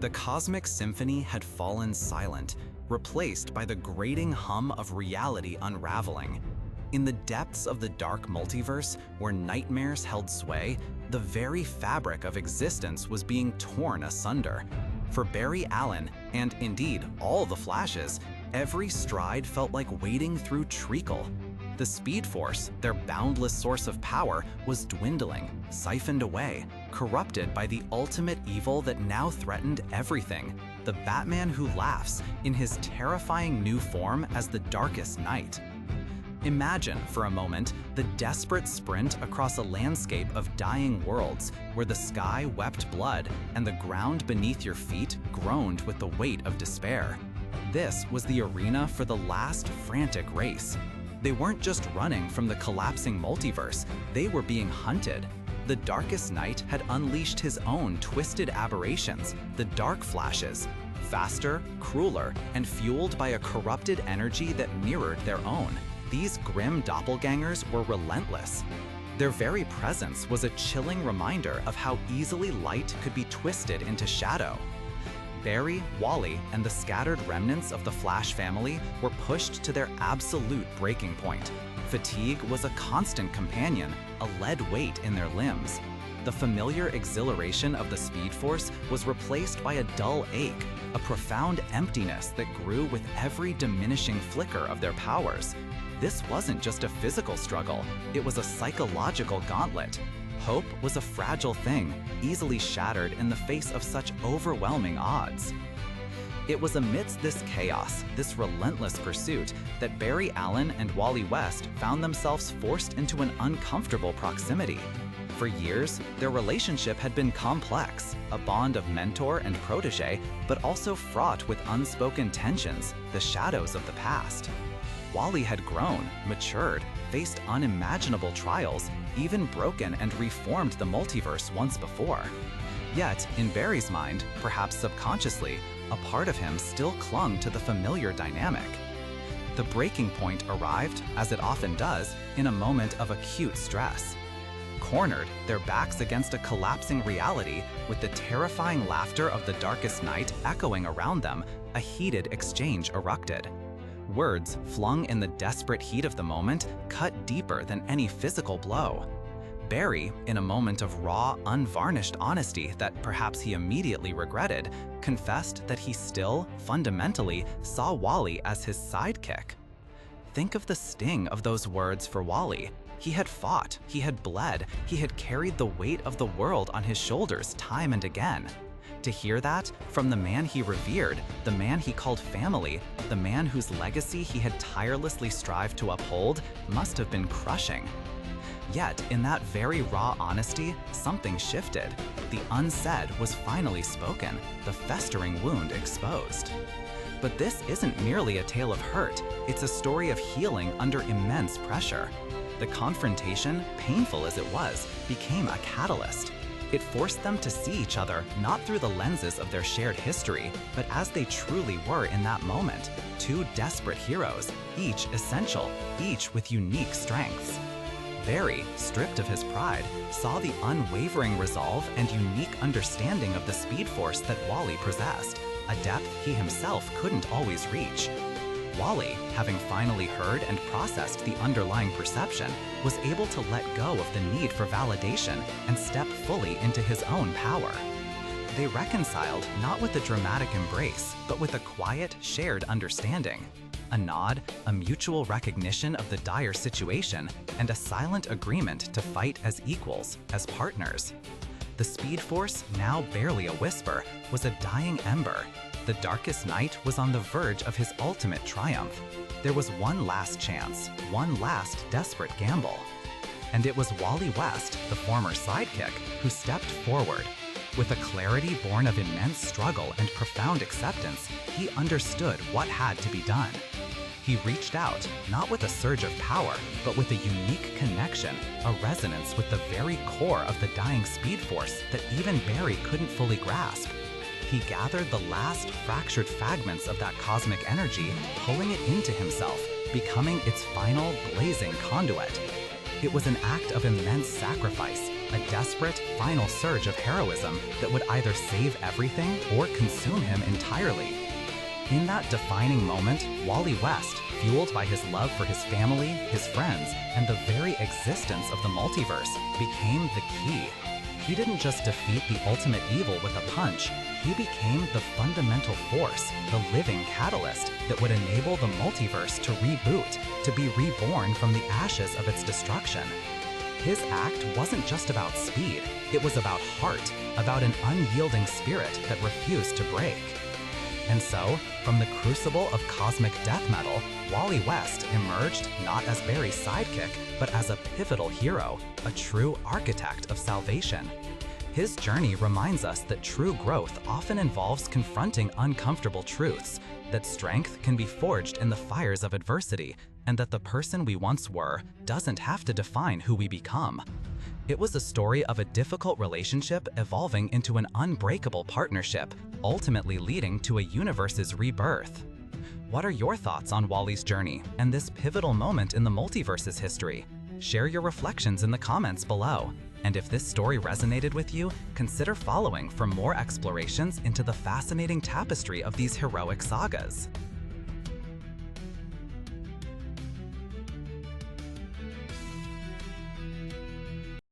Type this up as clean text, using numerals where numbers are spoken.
The cosmic symphony had fallen silent, replaced by the grating hum of reality unraveling. In the depths of the dark multiverse, where nightmares held sway, the very fabric of existence was being torn asunder. For Barry Allen, and indeed all the Flashes, every stride felt like wading through treacle. The Speed Force, their boundless source of power, was dwindling, siphoned away, corrupted by the ultimate evil that now threatened everything, the Batman who laughs in his terrifying new form as the Darkest Night. Imagine, for a moment, the desperate sprint across a landscape of dying worlds where the sky wept blood and the ground beneath your feet groaned with the weight of despair. This was the arena for the last frantic race. They weren't just running from the collapsing multiverse, they were being hunted. The Darkest Night had unleashed his own twisted aberrations, the Dark Flashes, faster, crueler, and fueled by a corrupted energy that mirrored their own. These grim doppelgangers were relentless. Their very presence was a chilling reminder of how easily light could be twisted into shadow. Barry, Wally, and the scattered remnants of the Flash family were pushed to their absolute breaking point. Fatigue was a constant companion, a lead weight in their limbs. The familiar exhilaration of the Speed Force was replaced by a dull ache, a profound emptiness that grew with every diminishing flicker of their powers. This wasn't just a physical struggle, it was a psychological gauntlet. Hope was a fragile thing, easily shattered in the face of such overwhelming odds. It was amidst this chaos, this relentless pursuit, that Barry Allen and Wally West found themselves forced into an uncomfortable proximity. For years, their relationship had been complex, a bond of mentor and protege, but also fraught with unspoken tensions, the shadows of the past. Wally had grown, matured, faced unimaginable trials, even broken and reformed the multiverse once before. Yet, in Barry's mind, perhaps subconsciously, a part of him still clung to the familiar dynamic. The breaking point arrived, as it often does, in a moment of acute stress. Cornered, their backs against a collapsing reality, with the terrifying laughter of the Darkest Night echoing around them, a heated exchange erupted. Words, flung in the desperate heat of the moment, cut deeper than any physical blow. Barry, in a moment of raw, unvarnished honesty that perhaps he immediately regretted, confessed that he still, fundamentally, saw Wally as his sidekick. Think of the sting of those words for Wally. He had fought, he had bled, he had carried the weight of the world on his shoulders time and again. To hear that from the man he revered, the man he called family, the man whose legacy he had tirelessly strived to uphold, must have been crushing. Yet, in that very raw honesty, something shifted. The unsaid was finally spoken, the festering wound exposed. But this isn't merely a tale of hurt, it's a story of healing under immense pressure. The confrontation, painful as it was, became a catalyst. It forced them to see each other not through the lenses of their shared history, but as they truly were in that moment, two desperate heroes, each essential, each with unique strengths. Barry, stripped of his pride, saw the unwavering resolve and unique understanding of the Speed Force that Wally possessed, a depth he himself couldn't always reach. Wally, having finally heard and processed the underlying perception, was able to let go of the need for validation and step fully into his own power. They reconciled not with a dramatic embrace, but with a quiet, shared understanding. A nod, a mutual recognition of the dire situation, and a silent agreement to fight as equals, as partners. The Speed Force, now barely a whisper, was a dying ember. The Darkest Night was on the verge of his ultimate triumph. There was one last chance, one last desperate gamble. And it was Wally West, the former sidekick, who stepped forward. With a clarity born of immense struggle and profound acceptance, he understood what had to be done. He reached out, not with a surge of power, but with a unique connection, a resonance with the very core of the dying Speed Force that even Barry couldn't fully grasp. He gathered the last fractured fragments of that cosmic energy, pulling it into himself, becoming its final blazing conduit. It was an act of immense sacrifice, a desperate, final surge of heroism that would either save everything or consume him entirely. In that defining moment, Wally West, fueled by his love for his family, his friends, and the very existence of the multiverse, became the key. He didn't just defeat the ultimate evil with a punch, he became the fundamental force, the living catalyst that would enable the multiverse to reboot, to be reborn from the ashes of its destruction. His act wasn't just about speed, it was about heart, about an unyielding spirit that refused to break. And so, from the crucible of cosmic death metal, Wally West emerged not as Barry's sidekick, but as a pivotal hero, a true architect of salvation. His journey reminds us that true growth often involves confronting uncomfortable truths, that strength can be forged in the fires of adversity, and that the person we once were doesn't have to define who we become. It was a story of a difficult relationship evolving into an unbreakable partnership, ultimately leading to a universe's rebirth. What are your thoughts on Wally's journey and this pivotal moment in the multiverse's history? Share your reflections in the comments below. And if this story resonated with you, consider following for more explorations into the fascinating tapestry of these heroic sagas.